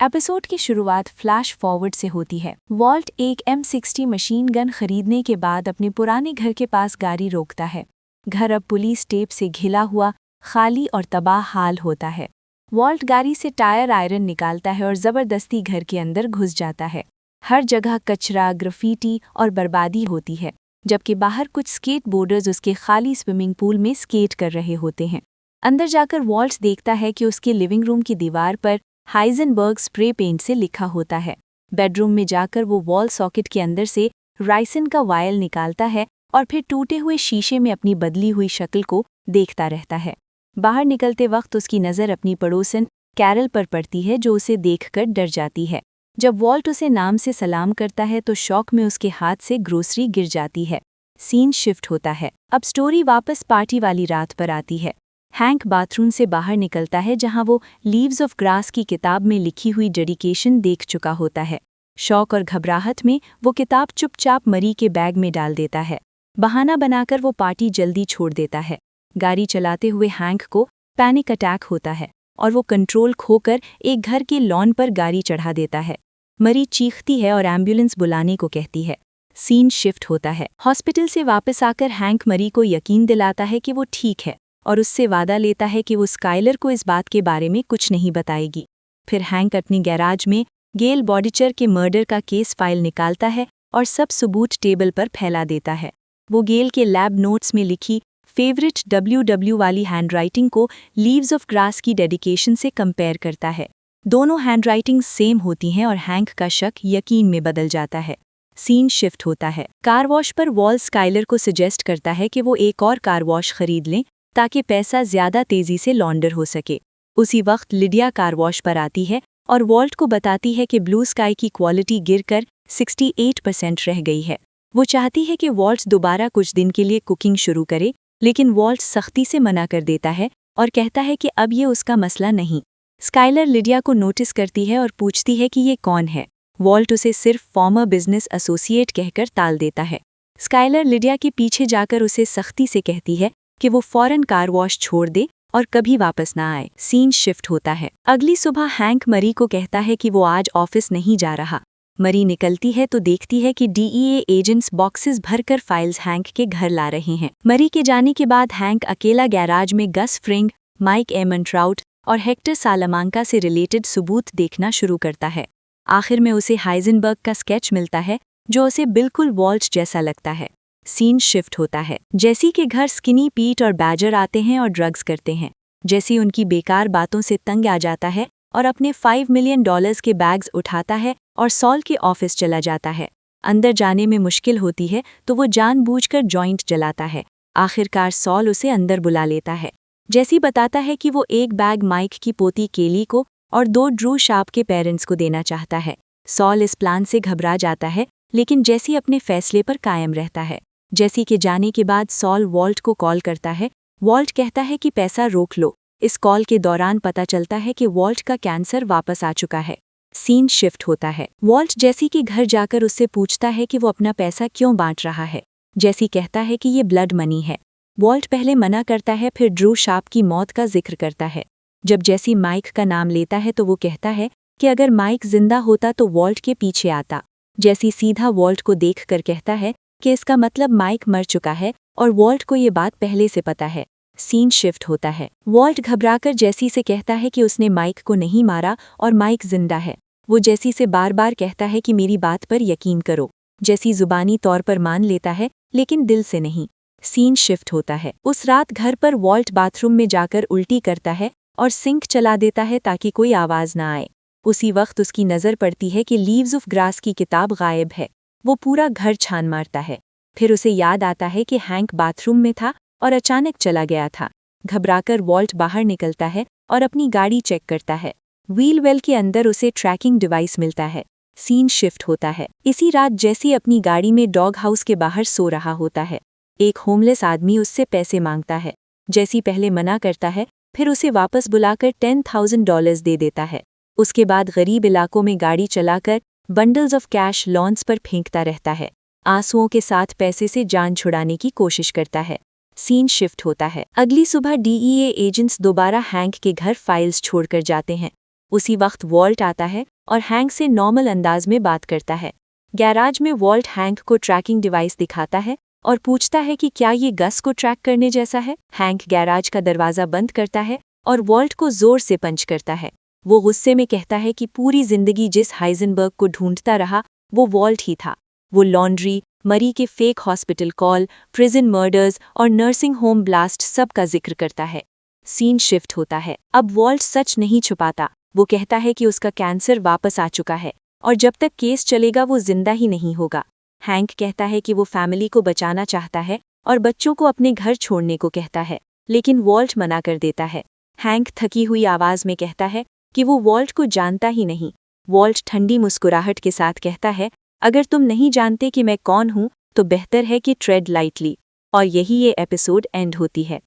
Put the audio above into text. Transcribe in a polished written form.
Episode की शुरुआत flash forward से होती है। वॉल्ट एक M60 मशीन गन खरीदने के बाद अपने पुराने घर के पास गाड़ी रोकता है। घर अब पुलिस टेप से घिला हुआ, खाली और तबाह हाल होता है। वॉल्ट गाड़ी से टायर आयरन निकालता है और ज़बरदस्ती घर के अंदर घुस जाता है। हर जगह कचरा, ग्राफिटी और बर्बादी होती है, जबकि बाहर कुछ स्केट बोर्डर्स उसके खाली स्विमिंग पूल में स्केट कर रहे होते हैं। अंदर जाकर वॉल्ट देखता है कि उसके लिविंग रूम की दीवार पर हाइजेनबर्ग स्प्रे पेंट से लिखा होता है। बेडरूम में जाकर वो वॉल सॉकेट के अंदर से राइसन का वायल निकालता है और फिर टूटे हुए शीशे में अपनी बदली हुई शक्ल को देखता रहता है। बाहर निकलते वक्त उसकी नज़र अपनी पड़ोसन कैरल पर पड़ती है, जो उसे देखकर डर जाती है। जब वॉल्ट उसे नाम से सलाम करता है तो शौक में उसके हाथ से ग्रोसरी गिर जाती है। सीन शिफ्ट होता है। अब स्टोरी वापस पार्टी वाली रात पर आती है। हैंक बाथरूम से बाहर निकलता है, जहां वो लीव्स ऑफ ग्रास की किताब में लिखी हुई डेडिकेशन देख चुका होता है। शौक और घबराहट में वो किताब चुपचाप मरी के बैग में डाल देता है। बहाना बनाकर वो पार्टी जल्दी छोड़ देता है। गाड़ी चलाते हुए हैंक को पैनिक अटैक होता है और वो कंट्रोल खोकर एक घर के लॉन पर गाड़ी चढ़ा देता है। मरी चीखती है और एम्बुलेंस बुलाने को कहती है। सीन शिफ्ट होता है। हॉस्पिटल से वापस आकर हैंक मरी को यकीन दिलाता है कि वो ठीक है और उससे वादा लेता है कि वो स्काइलर को इस बात के बारे में कुछ नहीं बताएगी। फिर हैंक अपनी गैराज में गेल बॉडिचर के मर्डर का केस फाइल निकालता है और सब सबूत टेबल पर फैला देता है। वो गेल के लैब नोट्स में लिखी फेवरेट WW वाली हैंडराइटिंग को लीव्स ऑफ ग्रास की डेडिकेशन से कंपेयर करता है। दोनों हैंडराइटिंग सेम होती हैं और हैंक का शक यकीन में बदल जाता है। सीन शिफ्ट होता है। कार वॉश पर वॉल स्काइलर को सजेस्ट करता है कि वो एक और कार वॉश खरीद लें ताकि पैसा ज्यादा तेजी से लॉन्डर हो सके। उसी वक्त लिडिया कार वॉश पर आती है और वॉल्ट को बताती है कि ब्लू स्काई की क्वालिटी गिरकर 68% रह गई है। वो चाहती है कि वॉल्ट दोबारा कुछ दिन के लिए कुकिंग शुरू करे, लेकिन वॉल्ट सख्ती से मना कर देता है और कहता है कि अब ये उसका मसला नहीं। स्काइलर लिडिया को नोटिस करती है और पूछती है कि ये कौन है। वॉल्ट उसे सिर्फ फॉर्मर बिजनेस एसोसिएट कहकर टाल देता है। स्काइलर लिडिया के पीछे जाकर उसे सख्ती से कहती है कि वो फौरन कार वॉश छोड़ दे और कभी वापस ना आए। सीन शिफ्ट होता है। अगली सुबह हैंक मरी को कहता है कि वो आज ऑफिस नहीं जा रहा। मरी निकलती है तो देखती है कि DEA एजेंट्स बॉक्सेस भरकर फाइल्स हैंक के घर ला रहे हैं। मरी के जाने के बाद हैंक अकेला गैराज में गस फ्रिंग, माइक एमंट्राउट और हेक्टर सालामांका से रिलेटेड सबूत देखना शुरू करता है। आखिर में उसे हाइजेनबर्ग का स्केच मिलता है, जो उसे बिल्कुल वॉल्ट जैसा लगता है। सीन शिफ्ट होता है। जेसी के घर स्किनी पीट और बैजर आते हैं और ड्रग्स करते हैं। जेसी उनकी बेकार बातों से तंग आ जाता है और अपने $5 मिलियन के बैग्स उठाता है और सॉल के ऑफिस चला जाता है। अंदर जाने में मुश्किल होती है तो वो जानबूझकर जॉइंट जलाता है। आखिरकार सॉल उसे अंदर बुला लेता है। जेसी बताता है कि वो एक बैग माइक की पोती केली को और 2 ड्रू शार्प के पेरेंट्स को देना चाहता है। सॉल इस प्लान से घबरा जाता है, लेकिन जेसी अपने फैसले पर कायम रहता है। जेसी के जाने के बाद सॉल वॉल्ट को कॉल करता है। वॉल्ट कहता है कि पैसा रोक लो। इस कॉल के दौरान पता चलता है कि वॉल्ट का कैंसर वापस आ चुका है। सीन शिफ्ट होता है। वॉल्ट जेसी के घर जाकर उससे पूछता है कि वो अपना पैसा क्यों बांट रहा है। जेसी कहता है कि ये ब्लड मनी है। वॉल्ट पहले मना करता है, फिर ड्रू शार्प की मौत का जिक्र करता है। जब जेसी माइक का नाम लेता है तो वो कहता है कि अगर माइक जिंदा होता तो वॉल्ट के पीछे आता। जेसी सीधा वॉल्ट को देखकर कहता है कि इसका मतलब माइक मर चुका है और वॉल्ट को ये बात पहले से पता है। सीन शिफ्ट होता है। वॉल्ट घबराकर जेसी से कहता है कि उसने माइक को नहीं मारा और माइक जिंदा है। वो जेसी से बार बार कहता है कि मेरी बात पर यकीन करो। जेसी जुबानी तौर पर मान लेता है, लेकिन दिल से नहीं। सीन शिफ्ट होता है। उस रात घर पर वॉल्ट बाथरूम में जाकर उल्टी करता है और सिंक चला देता है ताकि कोई आवाज ना आए। उसी वक्त उसकी नज़र पड़ती है कि लीव्स ऑफ ग्रास की किताब गायब है। वो पूरा घर छान मारता है। फिर उसे याद आता है कि हैंक बाथरूम में था और अचानक चला गया था। घबराकर वॉल्ट बाहर निकलता है और अपनी गाड़ी चेक करता है। व्हील वेल के अंदर उसे ट्रैकिंग डिवाइस मिलता है। सीन शिफ्ट होता है। इसी रात जेसी अपनी गाड़ी में डॉग हाउस के बाहर सो रहा होता है। एक होमलेस आदमी उससे पैसे मांगता है। जेसी पहले मना करता है, फिर उसे वापस बुलाकर $10,000 दे देता है। उसके बाद गरीब इलाकों में गाड़ी चलाकर बंडल्स ऑफ कैश लॉन्स पर फेंकता रहता है। आंसुओं के साथ पैसे से जान छुड़ाने की कोशिश करता है। सीन शिफ्ट होता है। अगली सुबह DEA एजेंट्स दोबारा हैंक के घर फाइल्स छोड़कर जाते हैं। उसी वक्त वॉल्ट आता है और हैंक से नॉर्मल अंदाज में बात करता है। गैराज में वॉल्ट हैंक को ट्रैकिंग डिवाइस दिखाता है और पूछता है कि क्या ये गस को ट्रैक करने जैसा है। हैंक गैराज का दरवाज़ा बंद करता है और वॉल्ट को जोर से पंच करता है। वो गुस्से में कहता है कि पूरी जिंदगी जिस हाइजेनबर्ग को ढूंढता रहा वो वॉल्ट ही था। वो लॉन्ड्री, मरी के fake hospital call, prison murders और नर्सिंग होम ब्लास्ट सब का जिक्र करता है। सीन शिफ्ट होता है। अब वॉल्ट सच नहीं छुपाता। वो कहता है कि उसका कैंसर वापस आ चुका है और जब तक केस चलेगा वो जिंदा ही नहीं होगा। हैंक कहता है कि वो फैमिली को बचाना चाहता है और बच्चों को अपने घर छोड़ने को कहता है, लेकिन वॉल्ट मना कर देता है। हैंक थकी हुई आवाज़ में कहता है कि वो वॉल्ट को जानता ही नहीं। वॉल्ट ठंडी मुस्कुराहट के साथ कहता है, अगर तुम नहीं जानते कि मैं कौन हूँ तो बेहतर है कि ट्रेड लाइटली। और यही ये एपिसोड एंड होती है।